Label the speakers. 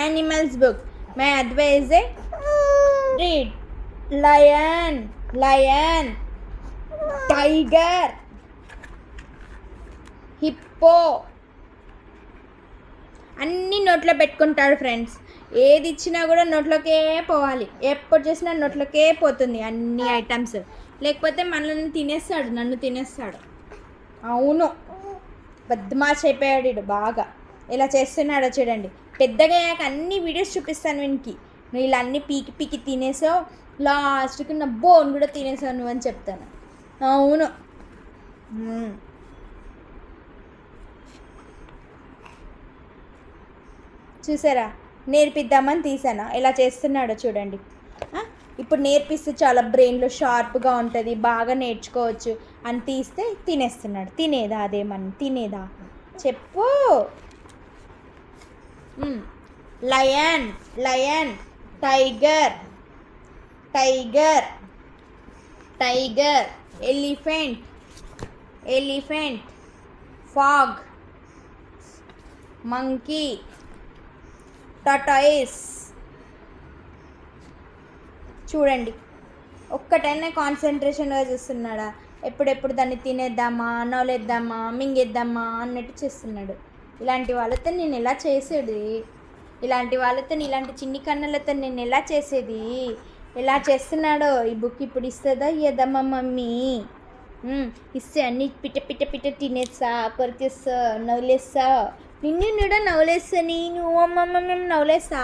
Speaker 1: animals book. My advice is read lion, lion, tiger, hippo. అన్నీ నోట్లో పెట్టుకుంటాడు friends. ఏది ఇచ్చినా కూడా నోట్లోకే పోవాలి. ఎప్పుడు చేసినా నోట్లోకే పోతుంది అన్ని ఐటమ్స్. లేకపోతే మనల్ని తినేస్తాడు, నన్ను తినేస్తాడు. అవును, బద్మాష్ అయిపోయాడు వీడు బాగా. ఇలా చేస్తున్నాడో చూడండి. పెద్దగా అయ్యాక అన్ని వీడియోస్ చూపిస్తాను వీనికి. నువ్వు ఇలా అన్నీ పీకి పీకి తినేసావు, లాస్ట్కి నా బోన్ కూడా తినేసావు నువ్వు అని చెప్తాను. అవును, చూసారా, నేర్పిద్దామని తీసాను. ఎలా చేస్తున్నాడో చూడండి. ఇప్పుడు నేర్పిస్తే చాలా బ్రెయిన్లో షార్ప్గా ఉంటుంది, బాగా నేర్చుకోవచ్చు అని తీస్తే తినేస్తున్నాడు. తినేదా అదేమన్నా తినేదా చెప్పు. Lion, lion, tiger, tiger, tiger, elephant, elephant, fog, monkey, tortoise. చూడండి, ఒక్కటైనా కాన్సన్ట్రేషన్గా చూస్తున్నాడా? ఎప్పుడెప్పుడు దాన్ని తినేద్దామా, నవలేద్దామా, మింగేద్దామా అన్నట్టు చేస్తున్నాడు. ఇలాంటి వాళ్ళతో నేను ఎలా చేసేది? ఇలాంటి వాళ్ళతో, ఇలాంటి చిన్ని కన్నులతో నేను ఎలా చేసేది? ఎలా చేస్తున్నాడో. ఈ బుక్ ఇప్పుడు ఇస్తుందా ఇయ్యదమ్మా మమ్మీ? ఇస్తే అన్నీ పిట్ట పిట్ట పిట్ట తినేస్తా, కొరికేస్తా, నవ్వులేస్తా. నిన్ను కూడా నవ్వులేస్తా, నేను అమ్మమ్మ మేము నవ్వులేస్తా.